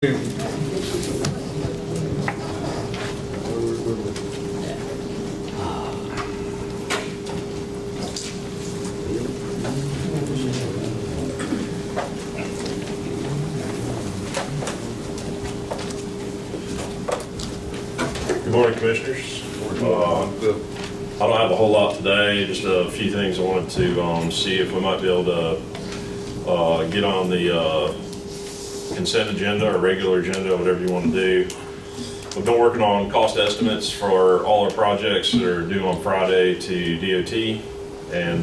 Good morning, Commissioners. I don't have a whole lot today, just a few things I wanted to see if we might be able to get on the consent agenda or regular agenda, whatever you want to do. We've been working on cost estimates for all our projects that are due on Friday to DOT, and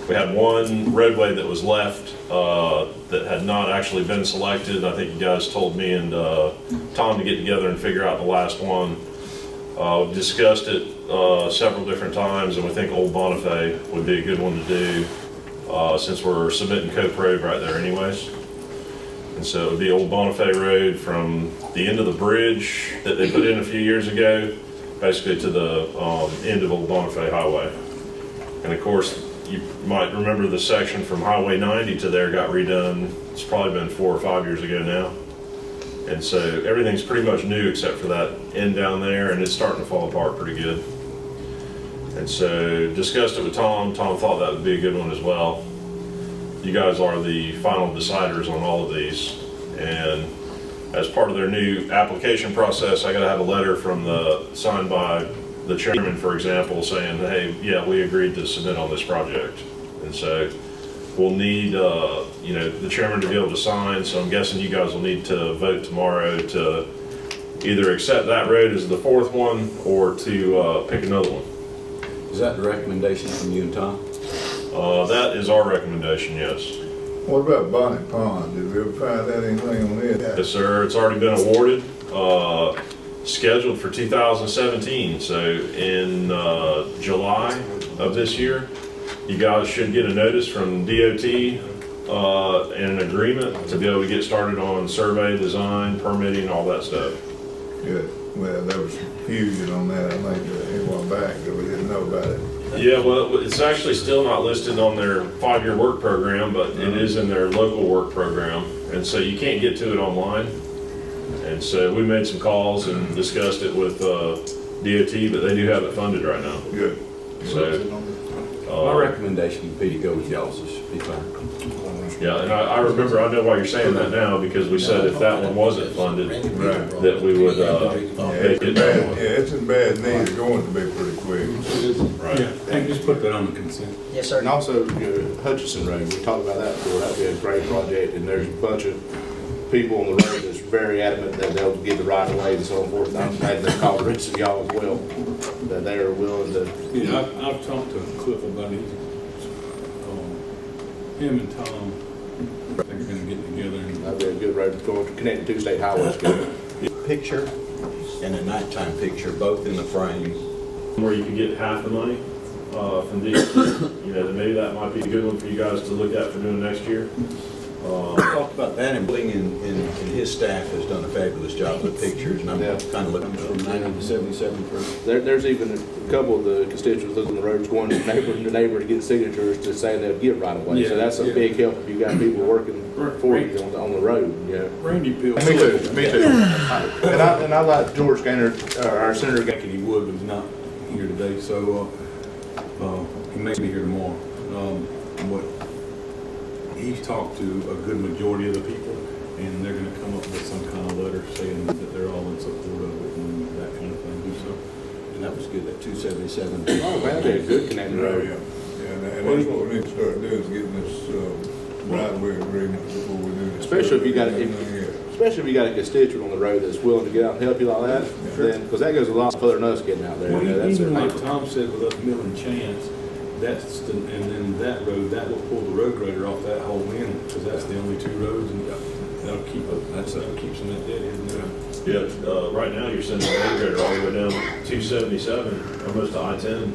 we had one roadway that was left that had not actually been selected. I think you guys told me and Tom to get together and figure out the last one. We've discussed it several different times, and we think Old Bonifay would be a good one to do since we're submitting Cope Road right there anyways. And so it would be Old Bonifay Road from the end of the bridge that they put in a few years ago, basically to the end of Old Bonifay Highway. And of course, you might remember the section from Highway 90 to there got redone. It's probably been 4 or 5 years ago now. And so everything's pretty much new except for that end down there, and it's starting to fall apart pretty good. And so discussed it with Tom. Tom thought that would be a good one as well. You guys are the final deciders on all of these. And as part of their new application process, I gotta have a letter from signed by the chairman, for example, saying, hey, yeah, we agreed to submit on this project. And so we'll need the chairman to be able to sign, so I'm guessing you guys will need to vote tomorrow to either accept that road as the fourth one or to pick another one. Is that the recommendation from you and Tom? That is our recommendation, yes. What about Bonnet Pond? Did we ever find out anything on it? Yes, sir, it's already been awarded, scheduled for 2017, so in July of this year, you guys should get a notice from DOT and an agreement to be able to get started on survey, design, permitting, all that stuff. Good. Well, there was confusion on that, I think, a while back, that we didn't know about it. Yeah, well, it's actually still not listed on their 5-year work program, but it is in their local work program. And so you can't get to it online. And so we made some calls and discussed it with DOT, but they do have it funded right now. Good. So My recommendation would be to go with y'all's, be fine. yeah, and I remember, I know why you're saying that now, because we said if that one wasn't funded, that we would make it. It's in bad need, it's going to be pretty quick. Right. Yeah, and just put that on the consent. Yes, sir. And also Hutchinson Road, we talked about that before, that'd be a great project, and there's a bunch of people on the road that's very adamant that they'll get the right of way and so forth. I'm glad they called Rich and y'all as well, that they are willing to. Yeah, I've talked to Cliff about it. Him and Tom, they're gonna get together and. That'd be a good road going to connect the two state highways. Picture and a nighttime picture, both in the frame. Where you could get half the money from DOT, then maybe that might be a good one for you guys to look at for doing next year. We talked about that, and Bling and his staff has done a fabulous job with pictures, and I'm kind of looking from 90 to 77 for. There's even a couple of the constituents living on the roads going from neighbor to neighbor to get signatures to say they'll give right of way. So that's a big help if you got people working for you on the road. Yeah. Randy Pill. Me too. And I like George Gaynor, our senator. He would, but he's not here today, so he may be here tomorrow. But he's talked to a good majority of the people, and they're going to come up with some kind of letter saying that they're all in support of it and that kind of thing. So, And that was good, that 277. Oh, man, that'd be a good connecting road. Yeah, and that's what we need to start doing, is getting this right-of-way agreement before we do this. Especially if you got a constituent on the road that's willing to get out and help you like that, then, because that goes a lot further than us getting out there. well, That's even a- like Tom said with us Mill and Chance, and then that road, that will pull the road grader off that whole end, because that's the only 2 roads, and that'll keep that'll keep some of that dead end there. Yeah, right now you're sending the road grader all the way down 277, almost to I-10,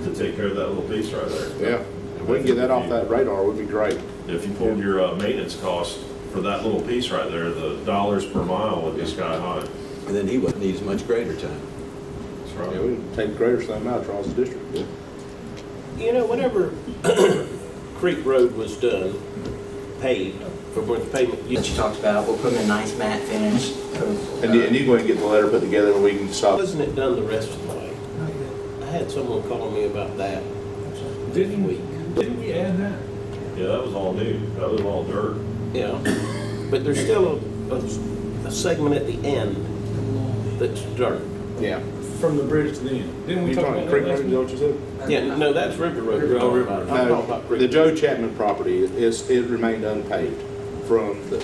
to take care of that little piece right there. Yeah, if we can get that off that radar, it would be great. If you pulled your maintenance cost for that little piece right there, the dollars per mile would be sky high. And then he wouldn't need as much greater time. That's right. Yeah, we can take greater sum out of Charles District. Yeah. You know, whenever Creek Road was done, paved for where the pavement. That you talked about, we'll put them in nice matte finish. And you go ahead and get the letter put together and we can stop. Wasn't it done the rest of the way? I had someone call me about that this week. Didn't we add that? Yeah, that was all new. That was all dirt. Yeah, but there's still a segment at the end that's dirt. Yeah. From the bridge to the end. Didn't we You talk talking about Creek that Road, last is that what you said? Yeah, no, that's River Road. River Road. I'm talking about No, Creek the Road. Joe Chapman property it remained unpaved from the,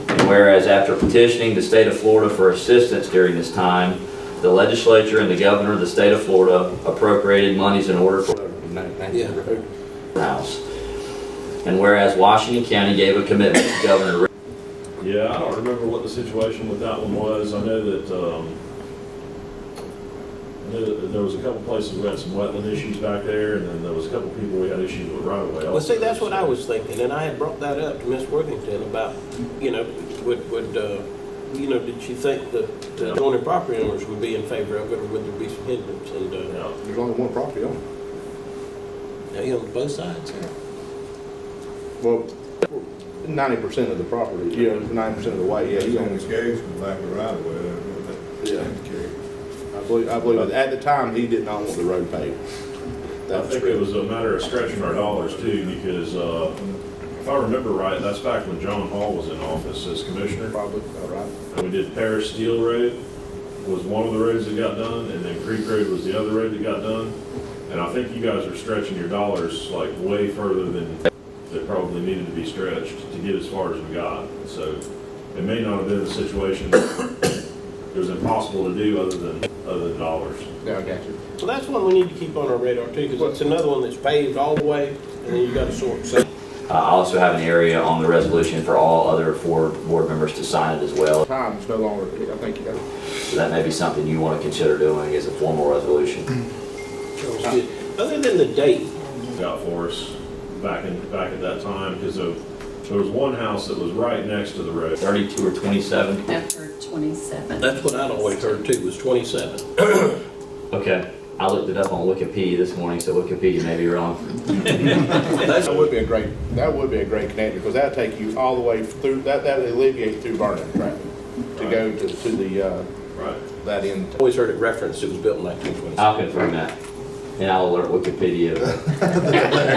And whereas after petitioning the state of Florida for assistance during this time, the legislature and the governor of the state of Florida appropriated monies in order for Yeah. the house. And whereas Washington County gave a commitment to Governor. Yeah, I don't remember what the situation with that one was. I know that there was a couple places we had some wetland issues back there, and then there was a couple people we had issues with right away. Well, see, that's what I was thinking, and I had brought that up to Miss Worthington about, did she think that the adjoining property owners would be in favor of it, or would there be some hindrance? And, Yeah. there's only one property owner. he owns both sides. Well, 90% of the property, 90% of the way, yeah, It's he on owns. the case, like a right of way, Yeah. that's I believe at the time, he did not want the road paved. I That's think it was a matter of stretching our dollars too, because if I remember right, that's back when John Hall was in office as commissioner. probably about right. And we did Paris Steel Road was one of the roads that got done, and then Creek Road was the other road that got done. And I think you guys are stretching your dollars like way further than that probably needed to be stretched to get as far as we got. So it may not have been a situation that it was impossible to do other than dollars. Yeah, I got you. So that's one we need to keep on our radar too, because it's another one that's paved all the way, and then you got to sort. So I also have an area on the resolution for all other 4 board members to sign it as well. Time is no longer, I think you got it. So that may be something you want to consider doing as a formal resolution. other than the date, Got for us back at that time, because there was one house that was right next to the road. 32 or 27? After 27. that's what I'd always heard too, was 27. Okay. I looked it up on Wikipedia this morning, so Wikipedia may be wrong. That would be a great connector, because that'd take you all the way through, that would alleviate through Vernon traffic to go to the, Right. that end. Always heard it referenced, it was built in 1927. I'll confirm that. And I'll alert Wikipedia.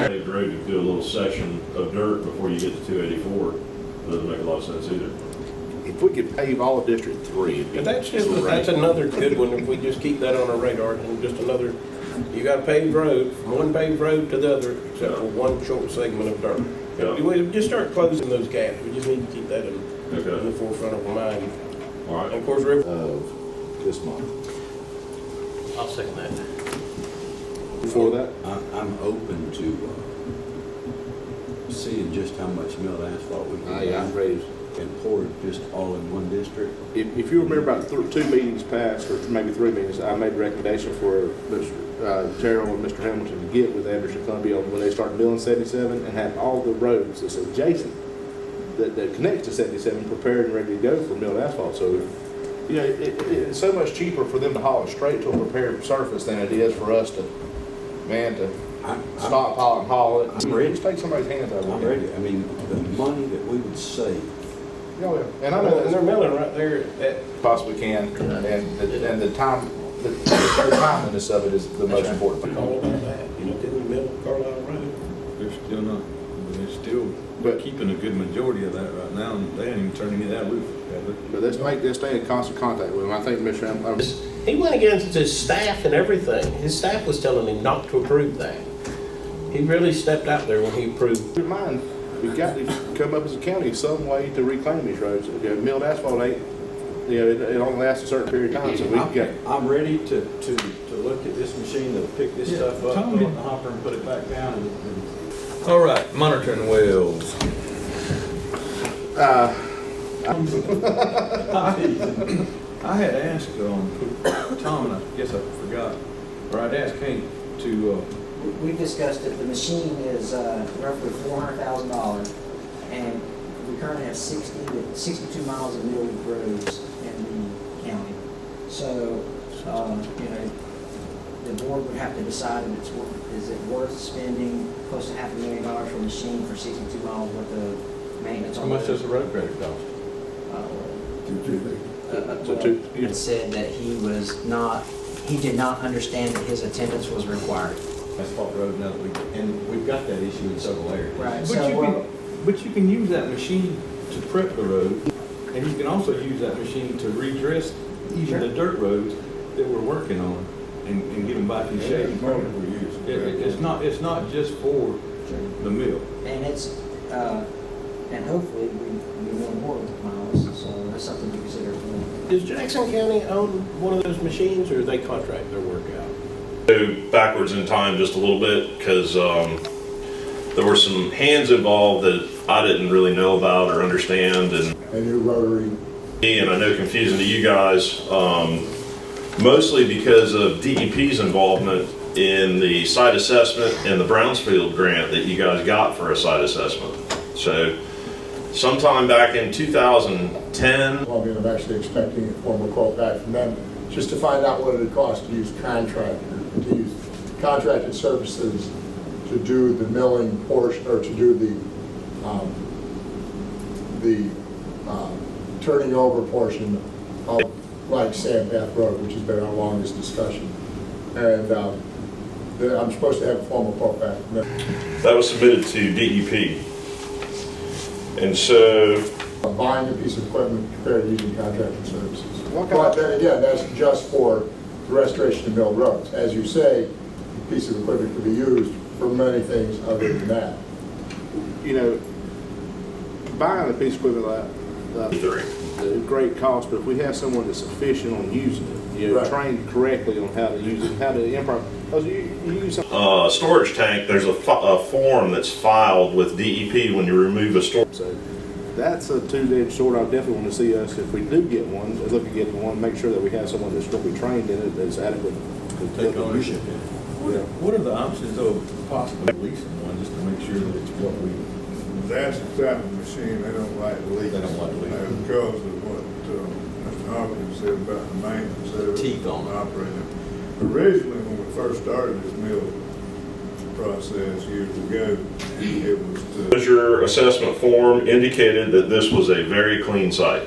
Paved road to do a little section of dirt before you get to 284. Doesn't make a lot of sense either. If we could pave all of District 3, it'd be But that's great. another good one, if we just keep that on our radar, and just another, you got a paved road, from one paved road to the other, except for one short segment of dirt. Yeah. We just start closing those gaps, we just need to keep that in Okay. the forefront of our mind. All And right. of course, River, Of this month. I'll second that. Before that, I'm open to seeing just how much milled asphalt we can yeah, I'm buy ready. and pour it just all in one district. If you remember about 2 meetings past, or maybe 3 meetings, I made a recommendation for Mr. Terrell and Mr. Hamilton to get with Anderson Columbia when they start milling 77 and have all the roads that's adjacent, that connects to 77, prepared and ready to go for milled asphalt. So, it's so much cheaper for them to haul it straight to a prepared surface than it is for us to stockpile and haul it. I'm ready. Just take somebody's hands out of it. I'm ready. I mean, the money that we would save. Oh, yeah. And I know And they're that milling right there at, possibly can, and the time, the timeliness of it is the most important thing. all about that, didn't we mill Carlisle Road? They're still not, they're still But- keeping a good majority of that right now, and they ain't even turning that roof. have they? But let's stay in constant contact with him. I think Mr. He went against his staff and everything. His staff was telling him not to approve that. He really stepped out there when he approved. in mind, we've got to come up as a county some way to reclaim these roads. Milled asphalt ain't, it only lasts a certain period of time, so we got. I'm ready to look at this machine, to pick this stuff up, Tom put it in did- the hopper and put it back down and All right, monitoring wells. I had asked Tom, and I guess I forgot, or I'd asked Hank to, We've discussed it, the machine is roughly $400,000, and we currently have 62 miles of milled roads in the county. So, the board would have to decide if is it worth spending close to $500,000 for a machine for 62 miles worth of maintenance How on much those. does the road credit cost? It said that he did not understand that his attendance was required. Asphalt road now that we've got that issue in several areas. Right. But you can use that machine to prep the road, and you can also use that machine to redress even the dirt roads that we're working on and get them back in shape. Multiple years. It's not just for the mill. And it's, and hopefully we want more miles, so that's something to consider. Does Jackson County own one of those machines, or do they contract their work out? Go backwards in time just a little bit, because there were some hands involved that I didn't really know about or understand, and A new rotary. I know confusing to you guys, mostly because of DEP's involvement in the site assessment and the Brownsfield grant that you guys got for a site assessment. So sometime back in 2010, Well, I mean, I'm actually expecting a formal quote back from them, just to find out what it would cost to use contracted services to do the milling portion, or to do the turning over portion of like Sandpath Road, which has been our longest discussion. And I'm supposed to have a formal quote back from them. that was submitted to DEP. And so Buying a piece of equipment compared to using contracted services. What kind But of- then again, that's just for the restoration of mill roads. As you say, a piece of equipment could be used for many things other than that. You know, buying a piece of equipment like that, a great cost, but if we have someone that's efficient on using it, you know, Right. trained correctly on how to use it, how to improv, because you use some, storage tank, there's a form that's filed with DEP when you remove a storage. so that's a two-edged sword. I definitely want to see us, if we do get one, look at getting one, make sure that we have someone that's going to be trained in it, that's adequate. to Take ownership in it. What are the options of possibly leasing one, just to make sure that it's what we, That's the type of machine they don't like to lease. They don't like to lease. Because of what Mr. Hopkins said about the maintenance of it. Teeth on it. Operating. Originally, when we first started this mill process years ago, it was to, Your assessment form indicated that this was a very clean site.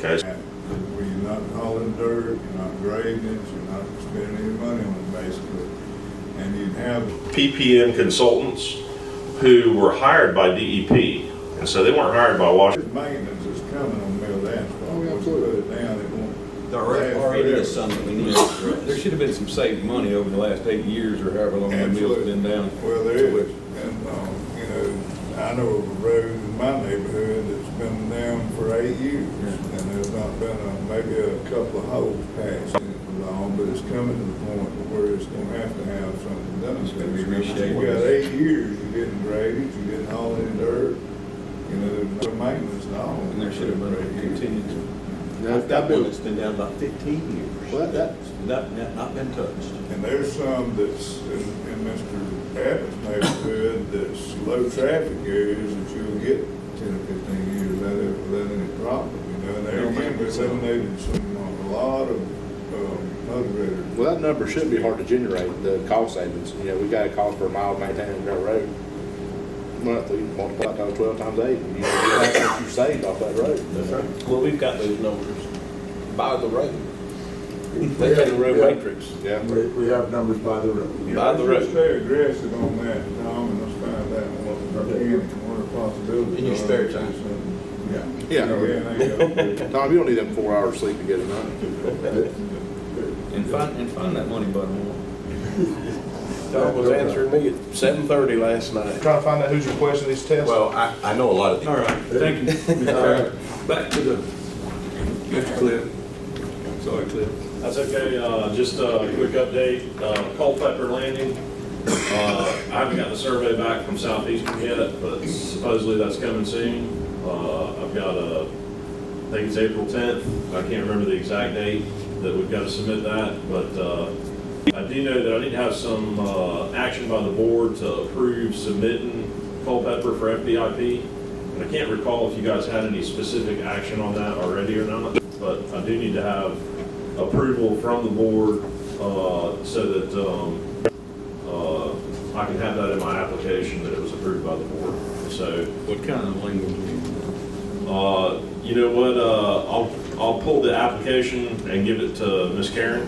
Okay, where you're not hauling dirt, you're not grading it, you're not spending any money on it, basically. And you'd have PPM consultants who were hired by DEP, and so they weren't hired by Washington. maintenance is coming on milled asphalt. Oh, yeah, Once you absolutely. put it down, it won't. There already is something we need to there address. should have been some saved money over the last 8 years or however long that mill's been down. Well, there is, and, you know, I know of a road in my neighborhood that's been down for 8 years, and there's not been maybe a couple of holes patched in it long, but it's coming to the point where it's gonna have something done. It's gonna be You reshaped. got 8 years, you didn't grade it, you didn't haul any dirt, you know, there's no maintenance at all. And there should have been a continued. I've got one that's been down about 15 years. Well, that- Not been touched. And there's some that's in Mr. Abbott's neighborhood that's low traffic areas that you'll get 10 or 15 years without any problem, you know, and there again, we eliminated a lot of motivators. Well, that number shouldn't be hard to generate, the cost savings. You know, we got a cost per mile maintaining that road. Monthly, multiply it times 12 times 8, and you know, how much you saved off that road. That's right. Well, we've got those numbers by the road. That's in the road Yeah. matrix. Yeah. We have numbers by the road. By the road. Stay aggressive on that, Tom, and let's find out what we can and what our possibilities are. In your spare time. Yeah. Yeah. Tom, you don't need them 4 hours sleep to get it done. And find that money, bud. Don was answering me at 7:30 last night. Trying to find out who's requesting these tests? Well, I know a lot of. All right, thank you, Mr. Chairman. Back to the, Mr. Cliff. Sorry, Cliff. That's okay, just a quick update, Culpeper Landing. I haven't got the survey back from Southeastern yet, but supposedly that's coming soon. I've got I think it's April 10th, I can't remember the exact date that we've got to submit that, but I do know that I need to have some action by the board to approve submitting Culpeper for FDIP. And I can't recall if you guys had any specific action on that already or not, but I do need to have approval from the board so that I can have that in my application that it was approved by the board. So, What kind of language do you use? you know what, I'll pull the application and give it to Miss Karen,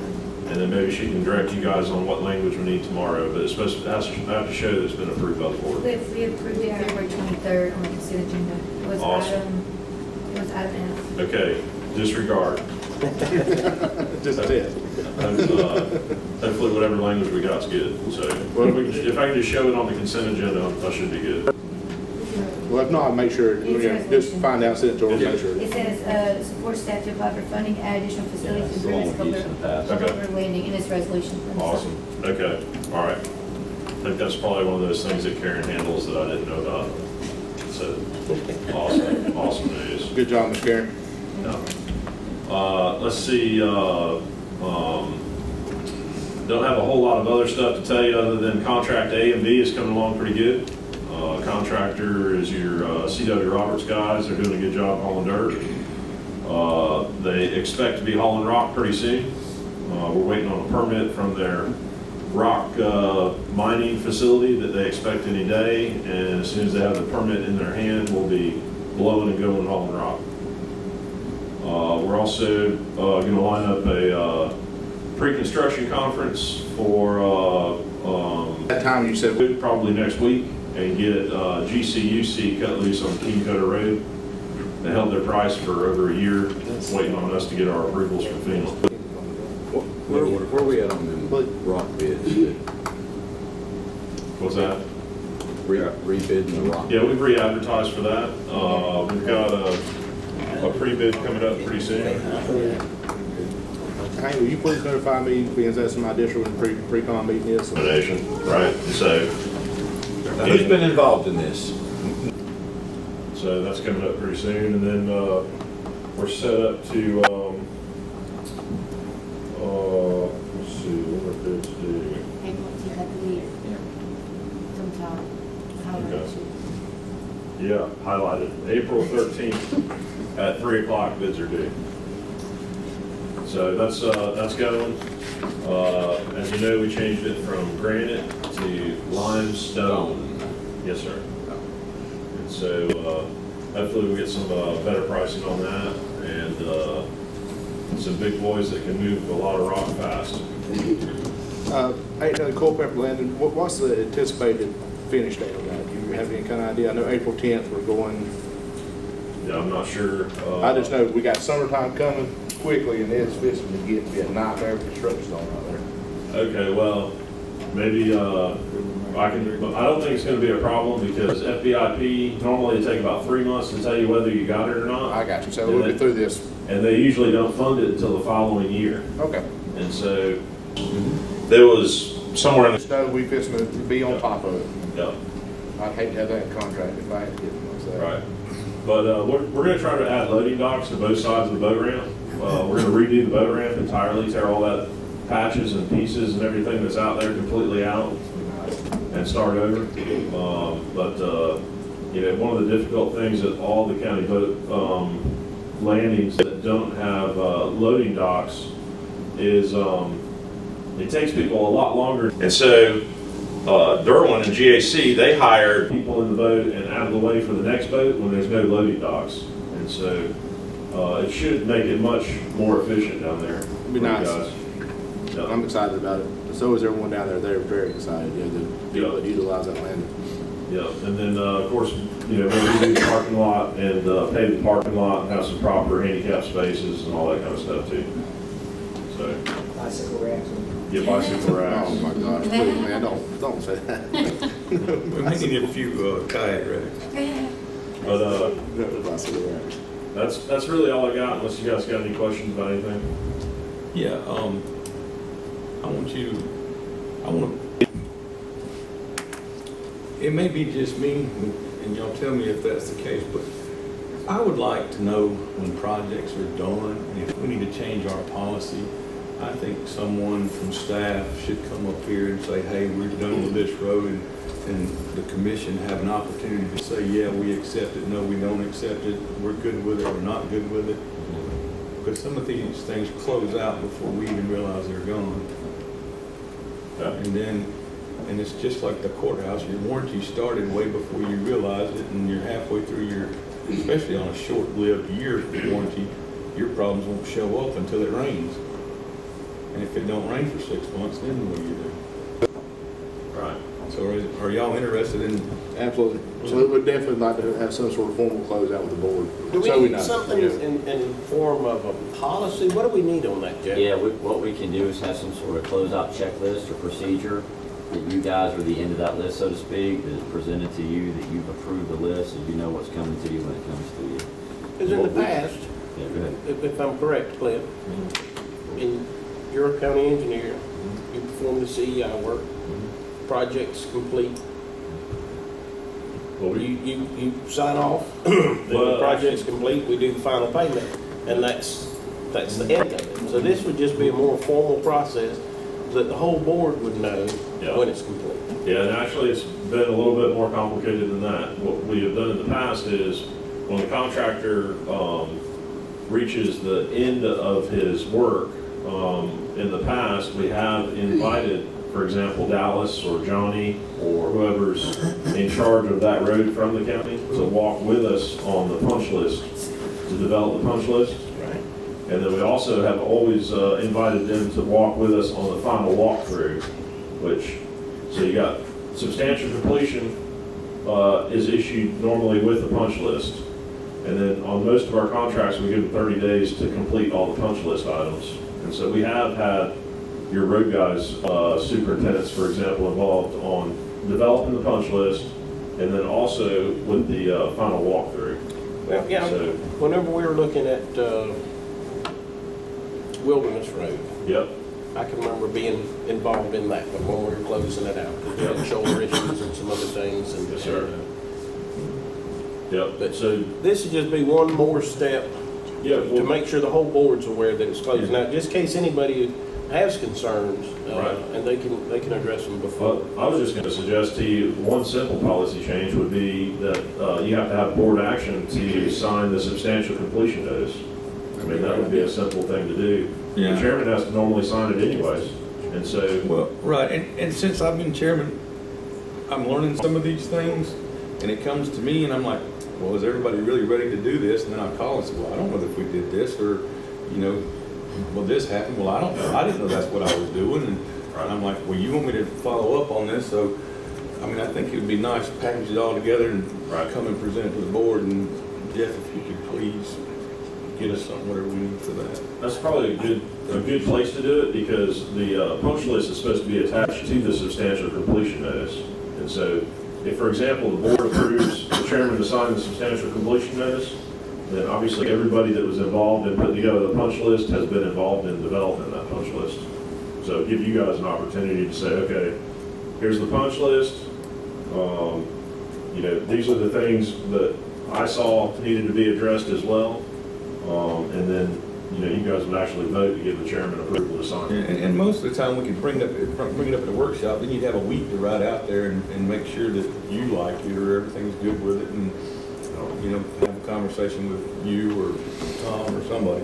and then maybe she can direct you guys on what language we need tomorrow, but it's supposed to, I have to show that it's been approved by the board. We approved it February 23rd on the consent agenda. It was Awesome. item F. Okay, disregard. Just a bit. Hopefully whatever language we got's good, so, if I can just show it on the consent agenda, I should be good. Well, if not, make sure, just find out, send it to her, make sure. It says, support staff to apply for funding, add additional facilities, Yeah, improvements, it's the one we used in the past. Culver Landing in this resolution. Awesome, okay, all right. I think that's probably one of those things that Karen handles that I didn't know about. So, awesome, awesome news. Good job, Ms. Karen. Let's see, don't have a whole lot of other stuff to tell you other than contract A and B is coming along pretty good. Contractor is your CW Roberts guys. They're doing a good job hauling dirt. They expect to be hauling rock pretty soon. We're waiting on a permit from their rock mining facility that they expect any day. And as soon as they have the permit in their hand, we'll be blowing and going hauling rock. We're also going to line up a pre-construction conference for That time you said, probably next week, and get GCUC cut loose on King Cutter Road. They held their price for over a year, waiting on us to get our approvals from FEMA. Where are we at on them rock bids? What's that? Rebidding the rock? Yeah, we've re-advertised for that. We've got a pre-bid coming up pretty soon. hey, will you please notify me, because that's my district when pre-con meeting is? Donation, right, so. Now, who's been involved in this? So that's coming up pretty soon, and then we're set up to, let's see, what are bids due? And once you cut the lead. Sometime. Yeah, highlighted, April 13th at 3 o'clock, bids are due. So that's going. As you know, we changed it from granite to limestone. Yes, sir. And so hopefully we'll get some better pricing on that, and some big boys that can move a lot of rock fast. 800 Culpeper Landing, what's the anticipated finish date on that? Do you have any kind of idea? I know April 10th we're going, Yeah, I'm not sure. I just know we got summertime coming quickly, and it's fixing to get to be a nightmare for construction on out there. Okay, well, maybe I don't think it's going to be a problem, because FBIP, normally it take about 3 months to tell you whether you got it or not. I got you, so we'll be through this. And they usually don't fund it until the following year. Okay. And so there was somewhere in Just know we fixing to be on top of it. yeah, I'd hate to have that contract if I had to get it myself. right. But we're going to try to add loading docks to both sides of the boat ramp. We're going to redo the boat ramp entirely, tear all that patches and pieces and everything that's out there completely out, and start over. You know, one of the difficult things at all the county boat landings that don't have loading docks is it takes people a lot longer. And so Derwin and GAC, they hired people in the boat and out of the way for the next boat when there's no loading docks. And so it should make it much more efficient down there. It'd be for you nice. guys. Yeah. I'm excited about it. So is everyone down there. They're very excited, the people Yeah. that utilize that landing. Yeah, and then, of course, you know, we'll do the parking lot and pave the parking lot and have some proper handicap spaces and all that kind of stuff too. So, Bicycle racks. get bicycle racks. Oh my gosh, please, man, don't say that. We may need a few kayak racks. But No, bicycle racks. that's really all I got, unless you guys got any questions about anything. Yeah, it may be just me, and y'all tell me if that's the case, but I would like to know when projects are done, and if we need to change our policy. I think someone from staff should come up here and say, hey, we're done with this road, and the commission have an opportunity to say, yeah, we accept it, no, we don't accept it, we're good with it, or not good with it. Because some of these things close out before we even realize they're gone. Yeah. And then And it's just like the courthouse, your warranty started way before you realized it, and you're halfway through your, especially on a short-lived year warranty, your problems won't show up until it rains. And if it don't rain for 6 months, then what do you do? Right. So are y'all interested in? Absolutely. So we would definitely like to have some sort of formal closeout with the board. Do So we know, need something you know. in form of a policy? What do we need on that, Jeff? Yeah, what we can do is have some sort of closeout checklist or procedure that you guys are the end of that list, so to speak, that is presented to you, that you've approved the list, and you know what's coming to you when it comes to you. Because in the past, Yeah, go ahead. if I'm correct, Clint, and you're a county engineer, you perform the CEI work, project's complete, Well, you sign off, then the project's complete, we do the final payment, and that's the end of it. So this would just be a more formal process that the whole board would know Yeah. when it's complete. Yeah, and actually, it's been a little bit more complicated than that. What we have done in the past is, when the contractor reaches the end of his work, in the past, we have invited, for example, Dallas or Johnny or whoever's in charge of that road from the county to walk with us on the punch list, to develop the punch list. Right. And then we also have always invited them to walk with us on the final walkthrough, so you got substantial completion is issued normally with the punch list. And then on most of our contracts, we give them 30 days to complete all the punch list items. And so we have had your road guys, superintendents, for example, involved on developing the punch list and then also with the final walkthrough. Well, yeah, So- whenever we were looking at Wilderness Road, Yep. I can remember being involved in that when we were closing it out. We had shoulder issues and some other things. And Yes, sir. Yep. But So, this would just be one more step yeah, to make sure the whole board's aware that it's closed. Now, just in case anybody has concerns, Right. and they can address them before. I was just going to suggest to you, one simple policy change would be that you have to have board action to sign the substantial completion notice. I mean, that would be a simple thing to do. The Yeah. chairman has to normally sign it anyways, and so, Well, right, and since I've been chairman, I'm learning some of these things, and it comes to me, and I'm like, well, is everybody really ready to do this? And then I call and say, well, I don't know if we did this, or, well, this happened, well, I don't know, I didn't know that's what I was doing, and I'm like, well, you want me to follow up on this, so, I mean, I think it would be nice to package it all together and Right. come and present it to the board, and Jeff, if you could please get us something, whatever we need for that. that's probably a good place to do it, because the punch list is supposed to be attached to the substantial completion notice. And so, if, for example, the board approves the chairman to sign the substantial completion notice, then obviously everybody that was involved in putting together the punch list has been involved in developing that punch list. So give you guys an opportunity to say, okay, here's the punch list. These are the things that I saw needed to be addressed as well. And then, you guys would actually vote to give the chairman approval to sign it. And most of the time, we could bring it up at the workshop, then you'd have a week to ride out there and make sure that you like it or everything's good with it, and, have a conversation with you or Tom or somebody.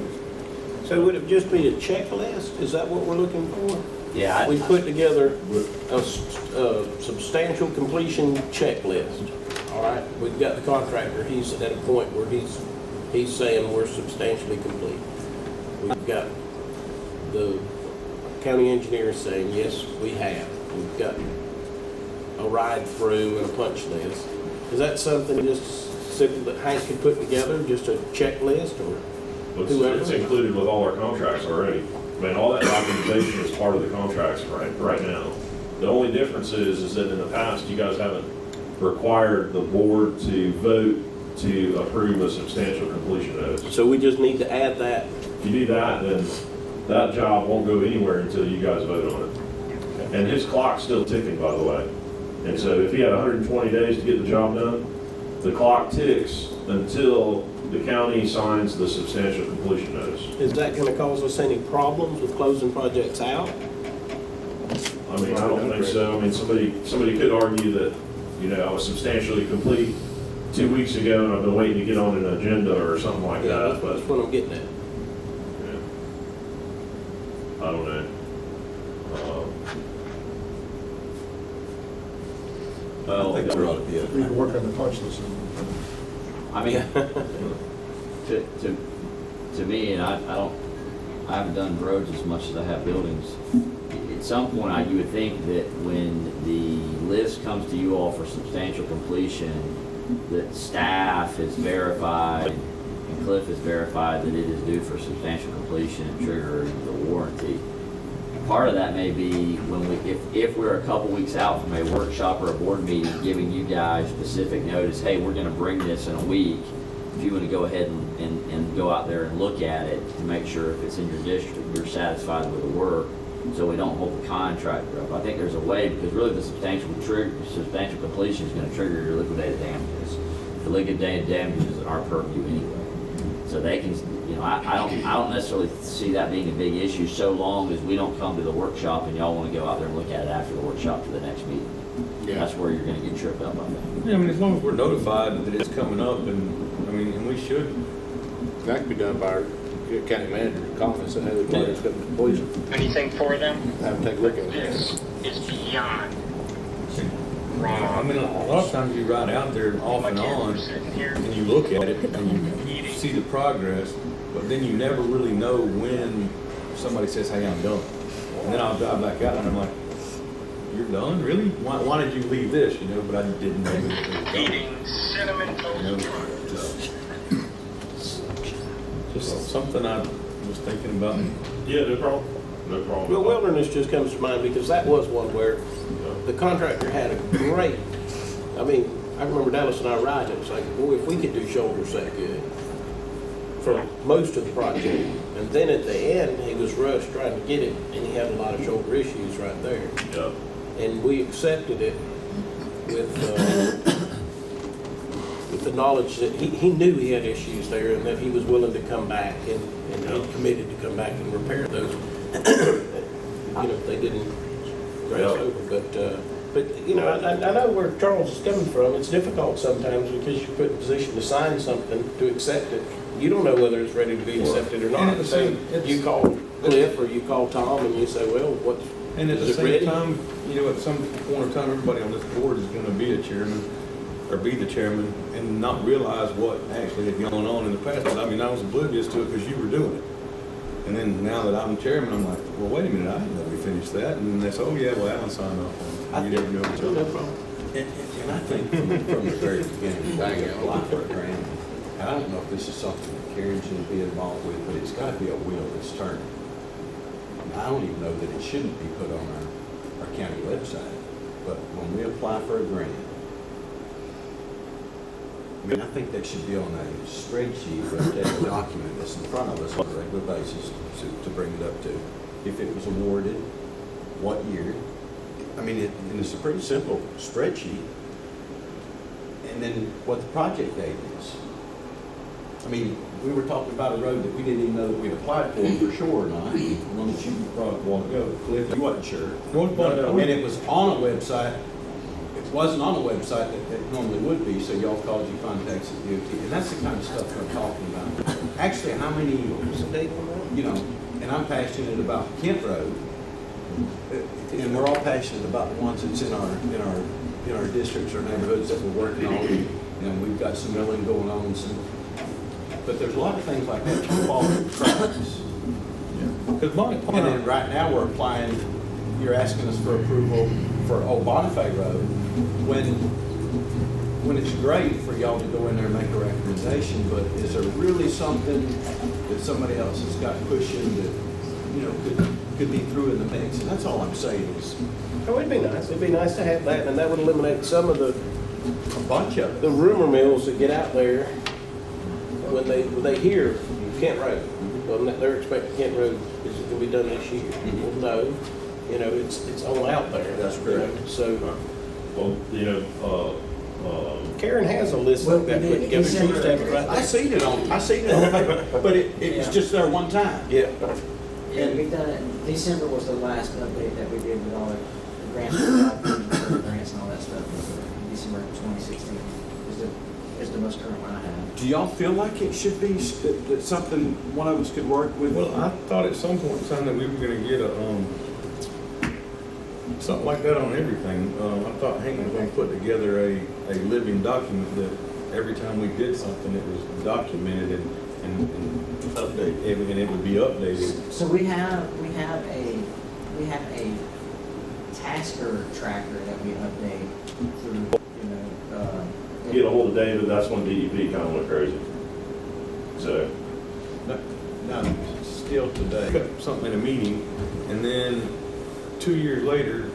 So would it just be a checklist? Is that what we're looking for? Yeah, We put together a substantial completion checklist. All right, we've got the contractor, he's at a point where he's saying we're substantially complete. We've got the county engineer saying, yes, we have. We've got a ride through and a punch list. Is that something just simple that Hank could put together, just a checklist, or whoever? It's included with all our contracts already. I mean, all that documentation is part of the contracts right now. The only difference is that in the past, you guys haven't required the board to vote to approve a substantial completion notice. So we just need to add that. If you do that, then that job won't go anywhere until you guys vote on it. And his clock's still ticking, by the way. And so if he had 120 days to get the job done, the clock ticks until the county signs the substantial completion notice. Is that going to cause us any problems with closing projects out? I mean, I don't think so. I mean, somebody could argue that, I was substantially complete 2 weeks ago and I've been waiting to get on an agenda or something like Yeah, that, but that's what I'm getting at. I don't know. I Well, think there ought to be We a, can work on the punch list. I mean, to me, and I haven't done roads as much as I have buildings. At some point, you would think that when the list comes to you all for substantial completion, that staff has verified and Cliff has verified that it is due for substantial completion and triggering the warranty. Part of that may be when if we're a couple weeks out from a workshop or a board meeting, giving you guys specific notice, hey, we're gonna bring this in a week. If you wanna go ahead and go out there and look at it to make sure if it's in your district, you're satisfied with the work, so we don't hold the contractor up. I think there's a way, because really the substantial completion is gonna trigger your liquidated damages. The liquidated damages are our purview anyway. So they can, I don't necessarily see that being a big issue so long as we don't come to the workshop and y'all wanna go out there and look at it after the workshop to the next meeting. That's where you're gonna get tripped up on that. Yeah, I mean, as long as we're notified that it's coming up, and we should. That could be done by our county manager, comments that the project's coming to completion. Anything for them? Have them take a look at it. This is beyond I wrong. mean, a lot of times you ride out there off and on, Sitting here. and you look at it, and you see the progress, but then you never really know when somebody says, hey, I'm done. And then I'll drive back out, and I'm like, you're done? Really? Why did you leave this, but I didn't know that it was done. Eating cinnamon toast crunch. Just something I was thinking about. Yeah, no problem. No problem. Well, wilderness just comes to mind because that was one where the contractor had a great, I remember Dallas and I riding, it was like, boy, if we could do shoulders that good for most of the project. And then at the end, he was rushed trying to get it, and he had a lot of shoulder issues right there. Yeah. And we accepted it with the knowledge that he knew he had issues there and that he was willing to come back and he committed to come back and repair those. They didn't grass over, but I know where Charles is coming from. It's difficult sometimes because you're put in a position to sign something, to accept it. You don't know whether it's ready to be accepted or And not. at the same- You call Cliff or you call Tom and you say, well, what? And at the is it same ready? time, at some point in time, everybody on this board is gonna be a chairman, or be the chairman, and not realize what actually had gone on in the past. But I was oblivious to it because you were doing it. And then now that I'm chairman, I'm like, well, wait a minute, I didn't know we finished that. And then they say, oh yeah, well, Alan signed off on it. You never know each No other. problem. and I think from the very beginning, we apply for a grant. And I don't know if this is something that Karen should be involved with, but it's gotta be a wheel that's turning. I don't even know that it shouldn't be put on our county website, but when we apply for a grant, I think that should be on a spreadsheet or a document that's in front of us on a regular basis to bring it up to. If it was awarded, what year? And it's a pretty simple spreadsheet. And then what the project date is. We were talking about a road that we didn't even know that we'd applied for sure or not. The one that you brought up a while ago, Cliff, you wasn't sure. And it was on a website. It wasn't on a website that it normally would be, so y'all called you contacts at DOT. And that's the kind of stuff we're talking about. Actually, how many, and I'm passionate about Kent Road. And we're all passionate about the ones that's in our districts or neighborhoods that we're working on. And we've got some milling going on, but there's a lot of things like that that fall through the cracks. And then right now we're applying, you're asking us for approval for Old Bonifay Road, when it's great for y'all to go in there and make a recommendation, but is there really something that somebody else has got pushing that, could be through in the mix? And that's all I'm saying is Oh, it'd be nice. It'd be nice to have that, and that would eliminate some of a bunch of it. the rumor mills that get out there when they hear Kent Road. Well, they're expecting Kent Road is going to be done this year. Well, no, it's all out there. That's correct. So Well, Karen has a list like that put together. She used to have it right I there. seen it on paper, but it was just there one time. Yeah. And we've done it, December was the last update that we did with all the grants, grants and all that stuff. December 2016 is the most current one I have. Do y'all feel like it should be that something one of us could work with? Well, I thought at some point in time that we were gonna get something like that on everything. I thought Hank was gonna put together a living document that every time we did something, it was documented and updated, and it would be updated. So we have a tasker tracker that we update through, Get a hold of David, that's when DEP kind of went crazy. So, Now, still today, Cut something in a meeting, and then 2 years later,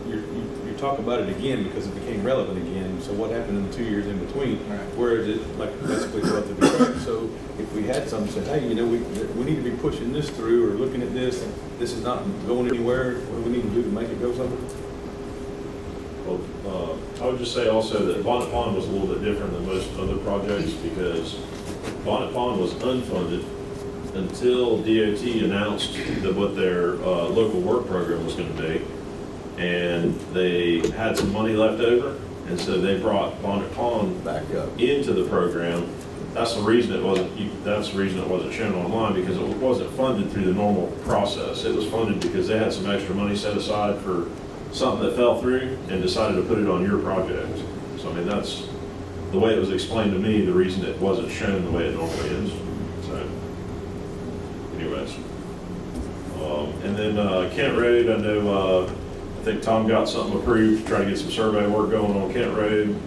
you talk about it again because it became relevant again. So what happened in the 2 years in between? Right. Whereas it like basically fell through the cracks. So if we had something say, hey, we need to be pushing this through or looking at this, this is not going anywhere. What do we need to do to make it go somewhere? well, I would just say also that Bonnet Pond was a little bit different than most other projects because Bonnet Pond was unfunded until DOT announced that what their local work program was going to be. And they had some money left over, and so they brought Bonnet Pond back up. into the program. That's the reason it wasn't shown online, because it wasn't funded through the normal process. It was funded because they had some extra money set aside for something that fell through and decided to put it on your project. So I mean, that's the way it was explained to me, the reason it wasn't shown the way it normally is. So anyways. And then Kent Road, I know, I think Tom got something approved to try to get some survey work going on Kent Road.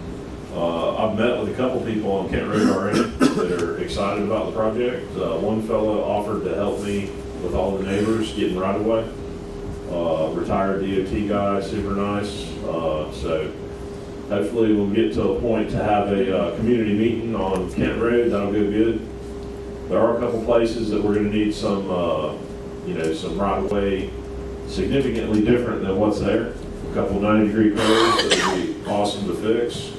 I've met with a couple people on Kent Road already that are excited about the project. One fellow offered to help me with all the neighbors getting right away. Retired DOT guy, super nice. So hopefully we'll get to a point to have a community meeting on Kent Road. That'll go good. There are a couple places that we're going to need some, some right of way significantly different than what's there. A couple 90-degree curves that would be awesome to fix.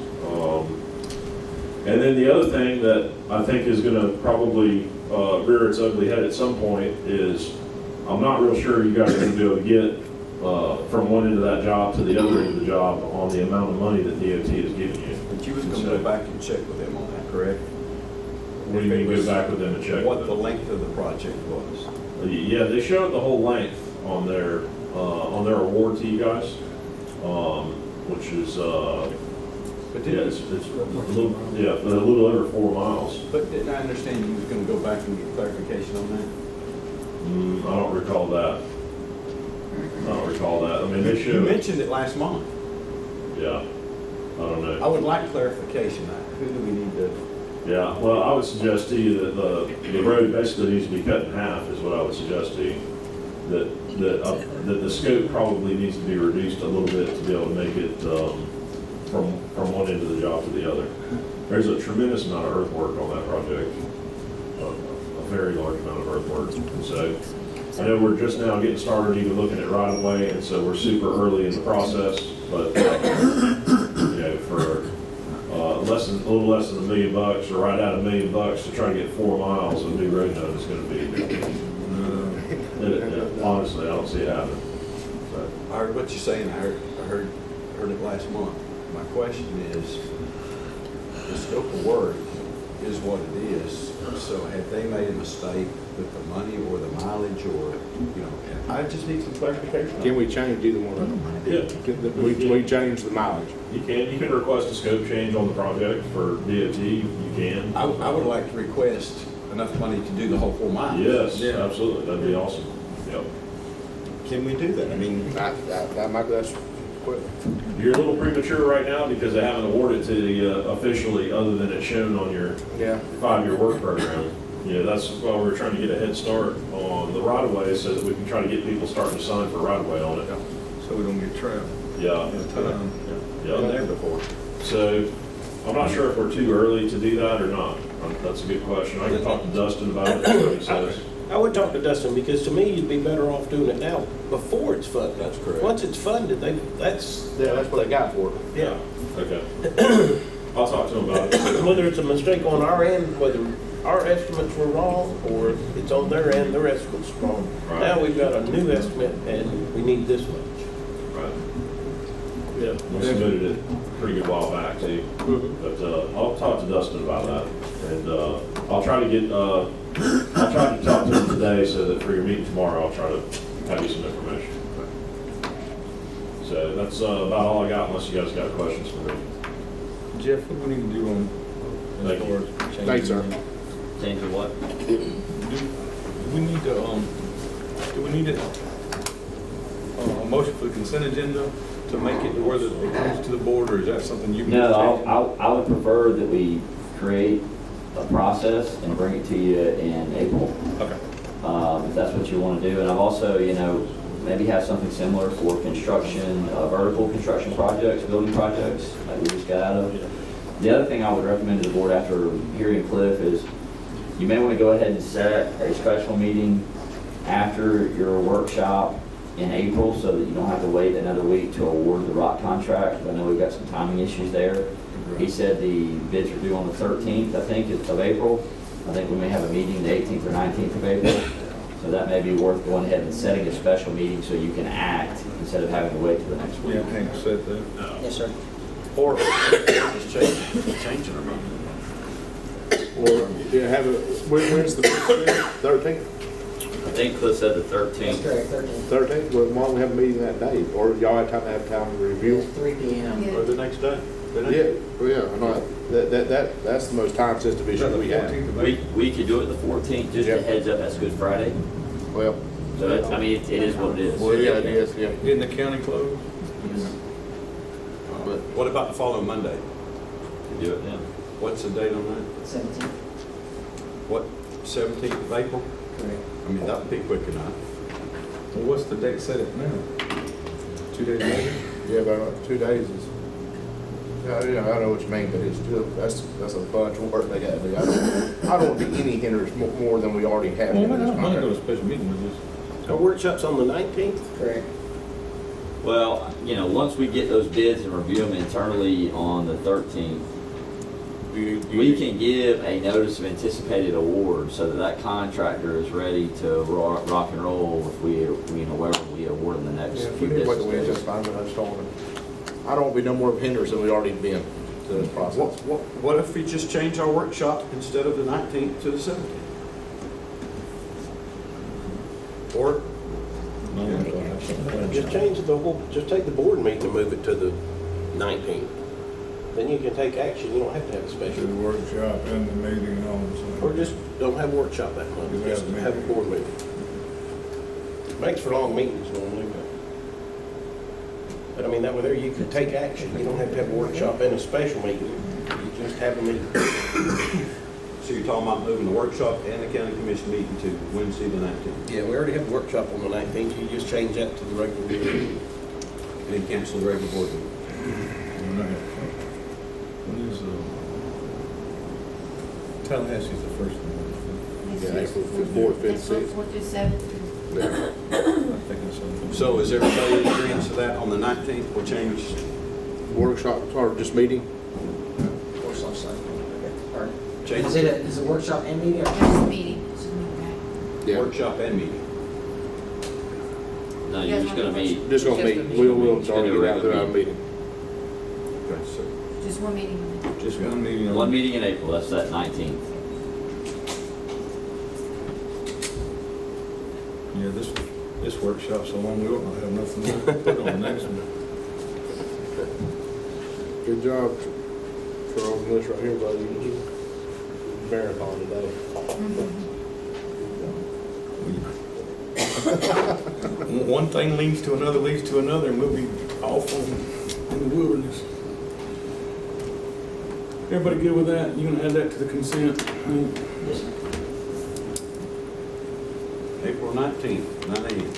And then the other thing that I think is going to probably rear its ugly head at some point is I'm not real sure you guys are going to be able to get from one end of that job to the other end of the job on the amount of money that DOT is giving you. But you was gonna go back and check with them on that, correct? What do you mean go back with them and check What with the them? length of the project was. Yeah, they showed the whole length on their award to you guys, which is But yeah, didn't, it's a little over 4 miles. but didn't I understand you was gonna go back and get clarification on that? I don't recall that. I mean, they You should. mentioned it last month. Yeah, I don't I know. would like clarification. Who do we need to? Yeah, well, I would suggest to you that the road basically needs to be cut in half is what I would suggest to you. That the scope probably needs to be reduced a little bit to be able to make it from one end of the job to the other. There's a tremendous amount of earthwork on that project, a very large amount of earthwork. And so I know we're just now getting started even looking at right of way, and so we're super early in the process. But for a little less than $1 million or right at $1 million to try to get 4 miles of new road done is going to be. Honestly, I don't see it happening. So. I heard what you're saying. I heard it last month. My question is, the scope of work is what it is. So have they made a mistake with the money or the mileage or, I just need some clarification. Can we change either one of them? Yeah. We change the mileage. You can request a scope change on the project for DOT, you can. I would like to request enough money to do the whole 4 miles. Yes, absolutely, that'd be awesome. Yep. Can we do that? I mean, That's quick. You're a little premature right now because they haven't awarded to you officially, other than it's shown on your Yeah. 5-year work program. That's why we're trying to get a head start on the right-of-way so that we can try to get people starting to sign for right-of-way on it. So we don't get trapped. Yeah. in time. been there Yeah. before. So I'm not sure if we're too early to do that or not. That's a good question. I can talk to Dustin about it. See what he says. I would talk to Dustin, because to me, you'd be better off doing it now before it's funded. That's correct. Once it's funded, that's, That's what they got for it. yeah. Okay. I'll talk to him about it. Whether it's a mistake on our end, whether our estimates were wrong, or it's on their end, their estimate's wrong. Right. Now we've got a new estimate, and we need this much. Right. Yeah. We submitted it a pretty good while back too. But I'll talk to Dustin about that. And I'll try to talk to him today so that for your meeting tomorrow, I'll try to have you some information. So that's about all I got, unless you guys got questions for me. Jeff, what do we need to do on, Thank as you. far as changing? Thanks, sir. Change of what? Do we need to, do we need a motion for the consent agenda to make it to where it comes to the board, or is that something you can just No, change? I would prefer that we create a process and bring it to you in April, Okay. if that's what you want to do. And I've also, maybe have something similar for construction, vertical construction projects, building projects, like we just got out of. The other thing I would recommend to the board after hearing Cliff is, you may want to go ahead and set a special meeting after your workshop in April, so that you don't have to wait another week to award the rock contract. I know we've got some timing issues there. He said the bids are due on the 13th, I think, of April. I think we may have a meeting the 18th or 19th of April. So that may be worth going ahead and setting a special meeting so you can act instead of having to wait till the next week. Yeah, Hank said that. Yes, sir. Or just change it or not. Or, have a, when's the 13th? I think Cliff said the That's 13th. correct, 13. 13th? Well, why don't we have a meeting that day? Or y'all have time to review? It's 3 p.m. Yeah. Or the next day. Yeah, well, yeah, I know. That's the most time-sensitive Is that issue the we have. 14th of April? We could do it the 14th, just a Yeah. heads up, that's Good Friday. Well, So it is what it is. well, yeah, it is, yeah. Isn't the county closed? But what about the following Monday? We do it then. What's the date on that? 17th. What, 17th of April? Correct. I mean, that would be quick enough. Well, what's the date set it now? 2 days later? Yeah, about 2 days is, yeah, I know what you mean, but it's still, that's a bunch of work they got to do. I don't want to be any hindrance more than we already have. Well, in we're this not going to go to a contract. special meeting, we just. Our workshop's on the 19th? Correct. Well, once we get those bids and review them internally on the 13th, we can give a notice of anticipated award so that contractor is ready to rock and roll if we, wherever we award them the next Yeah, if few we need to wait a week, business that's days. fine, but I just don't want to, I don't want to be no more of a hindrance than we already been to this process. What if we just change our workshop instead of the 19th to the 17th? Or, Just change the whole, just take the board meeting and move it to the 19th. Then you can take action, you don't have to have a To special. the workshop and the meeting all the same. Or just don't have a workshop that month, Do just have a have a meeting. board meeting. Makes for long meetings normally, but I mean, that way there you can take action, you don't have to have a workshop and a special meeting, you just have a meeting. so you're talking about moving the workshop and the county commission meeting to Wednesday the 19th? Yeah, we already have a workshop on the 19th, you just change that to the regular meeting. And then cancel the regular board meeting? When is, Tallahassee's the first one. Yeah, April 4th, 5th, 6th. 4th through 7th. I think it's on. So is everybody in agreement to that on the 19th? We'll change, Workshop, or just meeting? Workshop site. Okay. All right. change Is it a workshop and meeting or? Just meeting. Just meeting, right? Yeah. workshop and meeting. No, you're just gonna meet. Just gonna meet, we'll Just gonna already do a get out there regular our meeting. Okay, so Just one meeting. Just one meeting. One meeting in April, that's that 19th. Yeah, this workshop's so long, we won't have nothing to put on the next one. Good job for on this right here, buddy. Marathon today. One thing leads to another, and we'll be off in the wilderness. Everybody good with that? You gonna add that to the consent? Yes, sir. April 19th, 9 a.m.